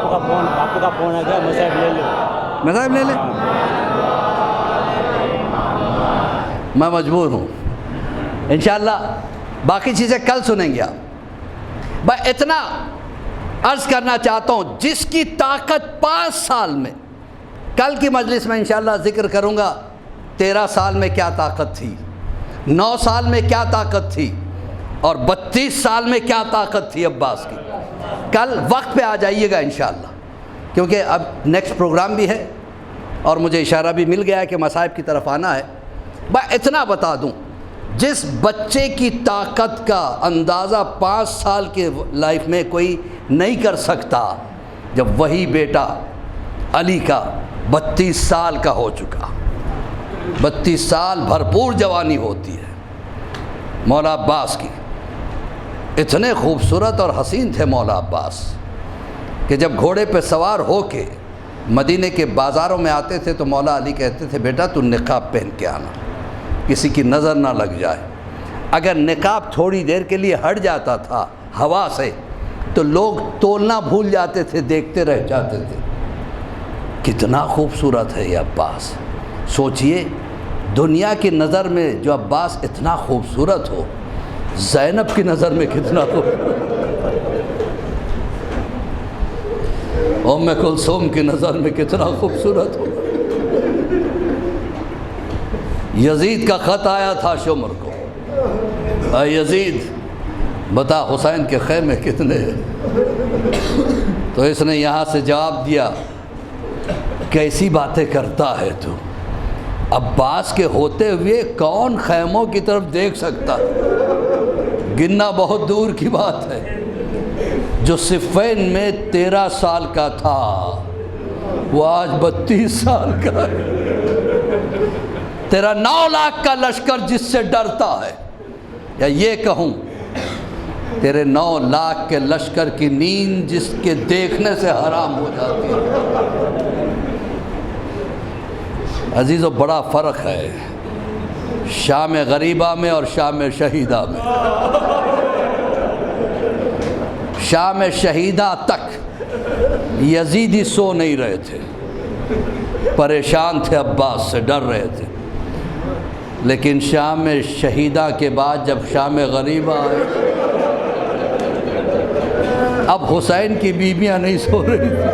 آپ کا فون آ گیا، مذہب لے لو، مذہب لے لیں، میں مجبور ہوں۔ انشاءاللہ باقی چیزیں کل سنیں گے آپ۔ بھائی اتنا عرض کرنا چاہتا ہوں جس کی طاقت 5 سال میں، کل کی مجلس میں انشاءاللہ ذکر کروں گا 13 سال میں کیا طاقت تھی، 9 سال میں کیا طاقت تھی، اور 32 سال میں کیا طاقت تھی عباس کی. کل وقت پہ آ جائیے گا انشاءاللہ، کیونکہ اب نیکسٹ پروگرام بھی ہے اور مجھے اشارہ بھی مل گیا ہے کہ مصائب کی طرف آنا ہے. میں اتنا بتا دوں، جس بچے کی طاقت کا اندازہ 5 سال کے لائف میں کوئی نہیں کر سکتا، جب وہی بیٹا علی کا 32 سال کا ہو چکا. 32 سال بھرپور جوانی ہوتی ہے. مولا عباس کی اتنے خوبصورت اور حسین تھے مولا عباس کہ جب گھوڑے پہ سوار ہو کے مدینے کے بازاروں میں آتے تھے تو مولا علی کہتے تھے بیٹا تو نقاب پہن کے آنا، کسی کی نظر نہ لگ جائے. اگر نقاب تھوڑی دیر کے لیے ہٹ جاتا تھا ہوا سے تو لوگ تولنا بھول جاتے تھے، دیکھتے رہ جاتے تھے. کتنا خوبصورت ہے یہ عباس. سوچئے دنیا کی نظر میں جو عباس اتنا خوبصورت ہو، زینب کی نظر میں کتنا ام کلثوم کی نظر میں کتنا خوبصورت ہو. یزید کا خط آیا تھا شمر کو، اے یزید بتا حسین کے خیمے کتنے ہیں؟ تو اس نے یہاں سے جواب دیا، کیسی باتیں کرتا ہے تو، عباس کے ہوتے ہوئے کون خیموں کی طرف دیکھ سکتا، گننا بہت دور کی بات ہے. جو صفین میں 13 سال کا تھا وہ آج 32 سال کا ہے. تیرا 9 لاکھ کا لشکر جس سے ڈرتا ہے، یا یہ کہوں تیرے 9 لاکھ کے لشکر کی نیند جس کے دیکھنے سے حرام ہو جاتی ہے. عزیزو بڑا فرق ہے شام غریبہ میں اور شام شہیدہ میں. شام شہیدہ تک یزیدی سو نہیں رہے تھے، پریشان تھے عباس سے، ڈر رہے تھے. لیکن شام شہیدہ کے بعد جب شام غریبہ آئے، اب حسین کی بیویاں نہیں سو رہی تھیں،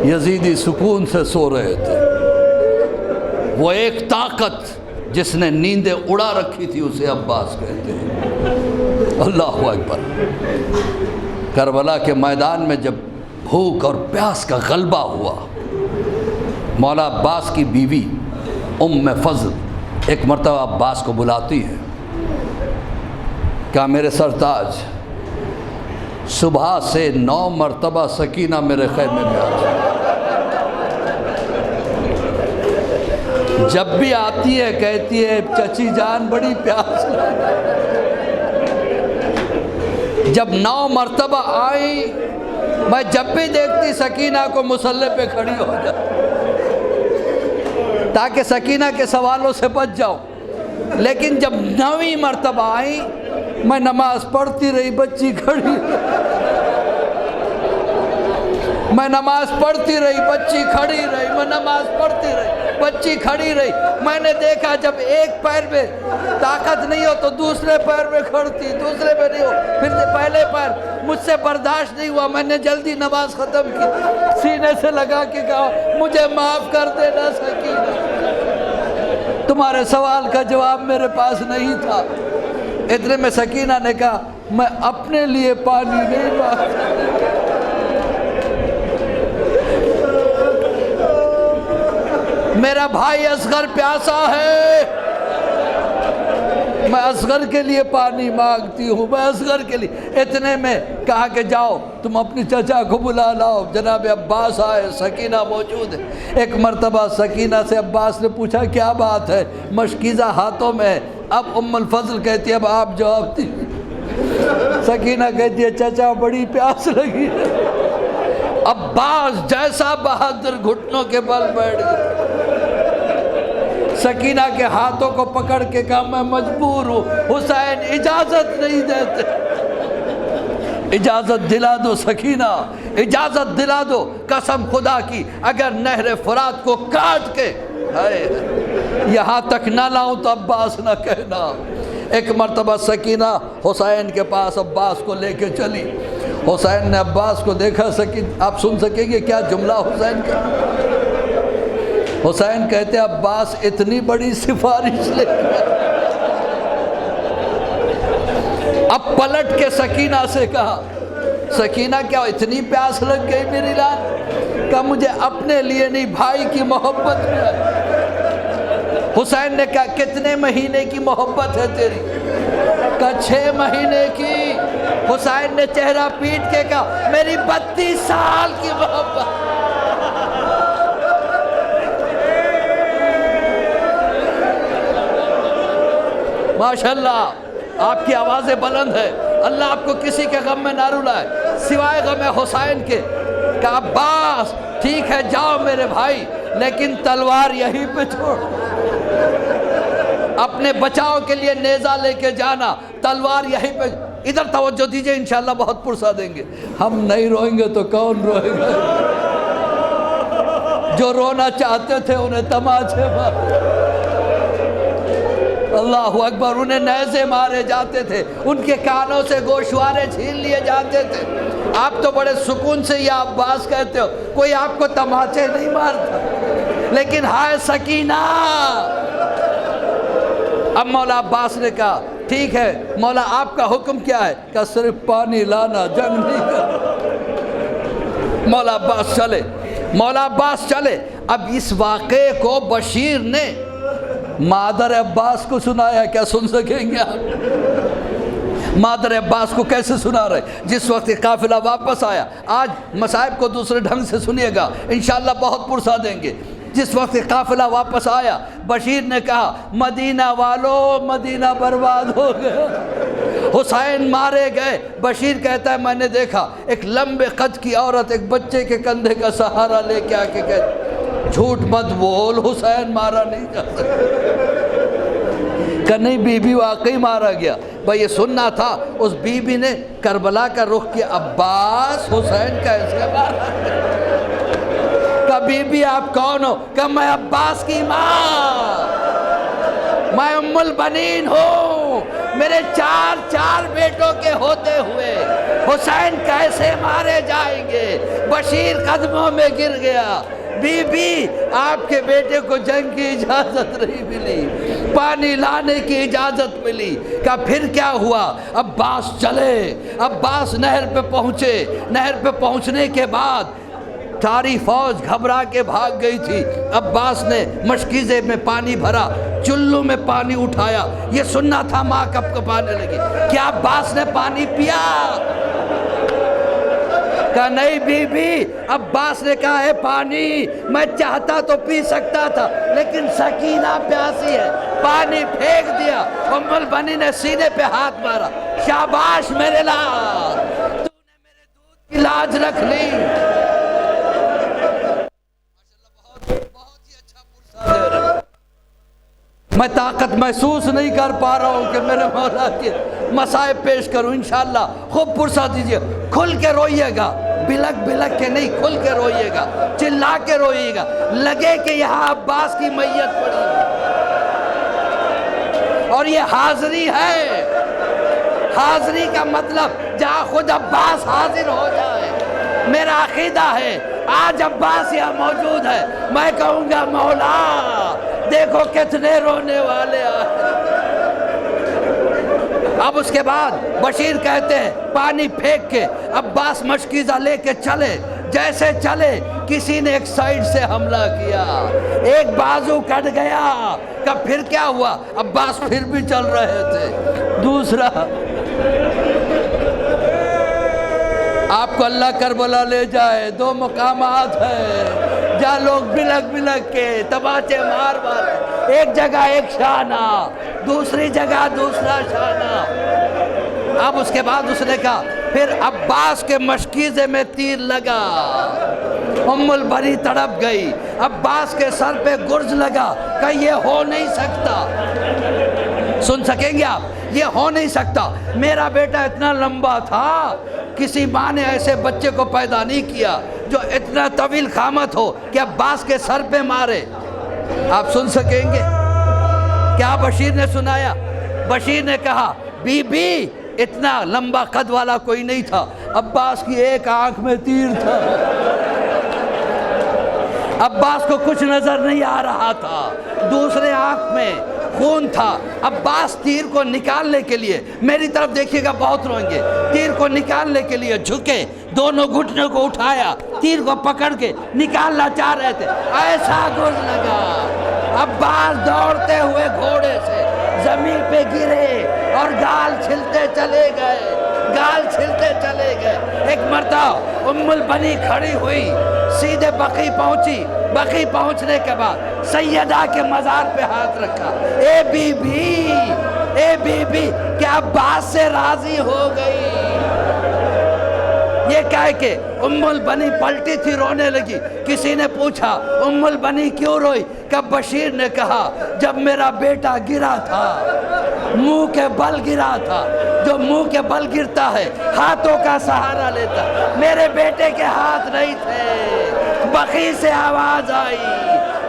یزیدی سکون سے سو رہے تھے. وہ ایک طاقت جس نے نیندیں اڑا رکھی تھی اسے عباس کہتے ہیں. اللہ اکبر. کربلا کے میدان میں جب بھوک اور پیاس کا غلبہ ہوا، مولا عباس کی بیوی ام فضل ایک مرتبہ عباس کو بلاتی ہے، کہا میرے سرتاج صبح سے 9 مرتبہ سکینہ میرے خیمے میں آتی ہے، جب بھی آتی ہے کہتی ہے چچی جان بڑی پیاس لگی. جب 9 مرتبہ آئی، میں جب بھی دیکھتی سکینہ کو مصلی پہ کھڑی ہو جاتی تاکہ سکینہ کے سوالوں سے بچ جاؤں. لیکن جب 9ویں مرتبہ آئی، میں نماز پڑھتی رہی، بچی کھڑی، میں نماز پڑھتی رہی، بچی کھڑی رہی، میں نماز پڑھتی رہی، بچی کھڑی رہی. میں نے دیکھا جب ایک پیر میں طاقت نہیں ہو تو دوسرے پیر میں کھڑتی، دوسرے پہ نہیں ہو پھر پہلے پیر. مجھ سے برداشت نہیں ہوا، میں نے جلدی نماز ختم کی، سینے سے لگا کے کہا مجھے معاف کر دینا سکینہ، تمہارے سوال کا جواب میرے پاس نہیں تھا. اتنے میں سکینہ نے کہا میں اپنے لیے پانی نہیں مانگتا، میرا بھائی اصغر پیاسا ہے، میں اصغر کے لیے پانی مانگتی ہوں، میں اصغر کے لیے. اتنے میں کہا کہ جاؤ تم اپنی چچا کو بلا لاؤ. جناب عباس آئے، سکینہ موجود ہے. ایک مرتبہ سکینہ سے عباس نے پوچھا کیا بات ہے؟ مشکیزہ ہاتھوں میں. اب ام الفضل کہتی ہے اب آپ جواب دیجیے. سکینہ کہتی ہے چچا بڑی پیاس لگی ہے. عباس جیسا بہادر گھٹنوں کے بل بیٹھ گئے. سکینہ کے ہاتھوں کو پکڑ کے کہا میں مجبور ہوں، حسین اجازت نہیں دیتے. اجازت دلا دو سکینہ، اجازت دلا دو. قسم خدا کی اگر نہر فرات کو کاٹ کے یہاں تک نہ لاؤں تو عباس نہ کہنا. ایک مرتبہ سکینہ حسین کے پاس عباس کو لے کے چلی. حسین نے عباس کو دیکھا. آپ سن سکیں گے کیا جملہ حسین کا؟ حسین کہتے ہیں عباس اتنی بڑی سفارش لے کے. اب پلٹ کے سکینہ سے کہا سکینہ کیا اتنی پیاس لگ گئی میری لال؟ کہا مجھے اپنے لیے نہیں بھائی کی محبت میں. حسین نے کہا کتنے مہینے کی محبت ہے تیری؟ کہا 6 مہینے کی. حسین نے چہرہ پیٹ کے کہا میری 32 سال کی محبت. ماشاءاللہ آپ کی آوازیں بلند ہے. اللہ آپ کو کسی کے غم میں نہ رلائے سوائے غم حسین کے. کہا عباس ٹھیک ہے جاؤ میرے بھائی، لیکن تلوار یہیں پہ چھوڑ. اپنے بچاؤ کے لیے نیزہ لے کے جانا، تلوار یہیں پہ. ادھر توجہ دیجئے، انشاءاللہ بہت پرسہ دیں گے. ہم نہیں روئیں گے تو کون روئے گا؟ جو رونا چاہتے تھے انہیں تماچے مار. اللہ اکبر. انہیں نیزے مارے جاتے تھے، ان کے کانوں سے گوشوارے چھین لیے جاتے تھے. آپ تو بڑے سکون سے یا عباس کہتے ہو، کوئی آپ کو تماچے نہیں مارتا. لیکن ہائے سکینہ. اب مولا عباس نے کہا ٹھیک ہے مولا آپ کا حکم کیا ہے؟ کہ صرف پانی لانا، جنگ نہیں کرنا. مولا عباس چلے. مولا عباس چلے. اب اس واقعے کو بشیر نے مادر عباس کو سنایا. کیا سن سکیں گے آپ؟ مادر عباس کو کیسے سنا رہے؟ جس وقت قافلہ واپس آیا. آج مصائب کو دوسرے ڈھنگ سے سنیے گا، انشاءاللہ بہت پرسہ دیں گے. جس وقت قافلہ واپس آیا بشیر نے کہا مدینہ والو مدینہ برباد ہو گیا، حسین مارے گئے. بشیر کہتا ہے میں نے دیکھا ایک لمبے قد کی عورت ایک بچے کے کندھے کا سہارا لے کے آ کے کہتی جھوٹ مت بول، حسین مارا نہیں جا سکتا. کہ نہیں بی بی واقعی مارا گیا. بھائی یہ سننا تھا. اس بی بی نے کربلا کا رخ کیا. عباس حسین کیسے مارا؟ کہ بی بی آپ کون ہو؟ کہ میں عباس کی ماں، میں ام البنین ہوں. میرے 4 بیٹوں کے ہوتے ہوئے حسین کیسے مارے جائیں گے؟ بشیر قدموں میں گر گیا. بی بی آپ کے بیٹے کو جنگ کی اجازت نہیں ملی، پانی لانے کی اجازت ملی. کہ پھر کیا ہوا؟ عباس چلے. عباس نہر پہ پہنچے. نہر پہ پہنچنے کے بعد ساری فوج گھبرا کے بھاگ گئی تھی. عباس نے مشکیزے میں پانی بھرا، چلو میں پانی اٹھایا. یہ سننا تھا ماں کب کپانے لگی. کیا عباس نے پانی پیا؟ کہا نہیں بی بی. عباس نے کہا ہے پانی میں چاہتا تو پی سکتا تھا، لیکن سکینہ پیاسی ہے. پانی پھینک دیا. ام البنین نے سینے پہ ہاتھ مارا. شاباش میرے لال، تو نے میرے دودھ کی لاج رکھ لی. میں طاقت محسوس نہیں کر پا رہا ہوں کہ میرے مولا کے مصائب پیش کروں. انشاءاللہ خوب پرسہ دیجئے. کھل کے روئیے گا، بلک بلک کے نہیں، کھل کے روئیے گا، چلا کے روئیے گا. لگے کہ یہاں عباس کی میت پڑی اور یہ حاضری ہے. حاضری کا مطلب جہاں خود عباس حاضر ہو جائے. میرا عقیدہ ہے آج عباس یہاں موجود ہے، میں کہوں گا مولا دیکھو کتنے رونے والے آئے. اب اس کے بعد بشیر کہتے ہیں پانی پھینک کے عباس مشکیزہ لے کے چلے. جیسے چلے کسی نے ایک سائیڈ سے حملہ کیا، ایک بازو کٹ گیا. کہ پھر کیا ہوا؟ عباس پھر بھی چل رہے تھے. دوسرا آپ کو اللہ کربلا لے جائے. 2 مقامات ہیں جہاں لوگ بلک بلک کے تماچے مار مار. ایک جگہ ایک شانہ، دوسری جگہ دوسرا شانہ. اب اس کے بعد اس نے کہا پھر عباس کے مشکیزے میں تیر لگا. ام البری تڑپ گئی. عباس کے سر پہ گرز لگا. کہ یہ ہو نہیں سکتا. سن سکیں گے آپ؟ یہ ہو نہیں سکتا. میرا بیٹا اتنا لمبا تھا، کسی ماں نے ایسے بچے کو پیدا نہیں کیا جو اتنا طویل قامت ہو کہ عباس کے سر پہ مارے. آپ سن سکیں گے؟ کیا بشیر نے سنایا؟ بشیر نے کہا بی بی اتنا لمبا قد والا کوئی نہیں تھا، عباس کی ایک آنکھ میں تیر تھا، عباس کو کچھ نظر نہیں آ رہا تھا، دوسرے آنکھ میں خون تھا۔ عباس تیر کو نکالنے کے لیے، میری طرف دیکھیے گا بہت روئیں گے، تیر کو نکالنے کے لیے جھکے، دونوں گھٹنوں کو اٹھایا، تیر کو پکڑ کے نکالنا چاہ رہے تھے، ایسا گز لگا عباس دوڑتے ہوئے گھوڑے سے زمین پہ گرے اور گال چھلتے چلے گئے، گال چھلتے چلے گئے۔ ایک مرتبہ ام البنی کھڑی ہوئی، سیدھے بقیع پہنچی، بقیع پہنچنے کے بعد سیدہ کے مزار پہ ہاتھ رکھا، اے بی بی کیا عباس سے راضی ہو گئی؟ یہ کہہ کے ام البنی پلٹی تھی، رونے لگی۔ کسی نے پوچھا ام البنی کیوں روئی؟ کہ بشیر نے کہا جب میرا بیٹا گرا تھا، منہ کے بل گرا تھا، جو منہ کے بل گرتا ہے ہاتھوں کا سہارا لیتا، میرے بیٹے کے ہاتھ نہیں تھے۔ بقیع سے آواز آئی،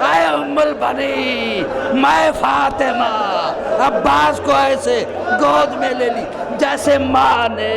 اے ام البنی، میں فاطمہ عباس کو ایسے گود میں لے لی جیسے ماں نے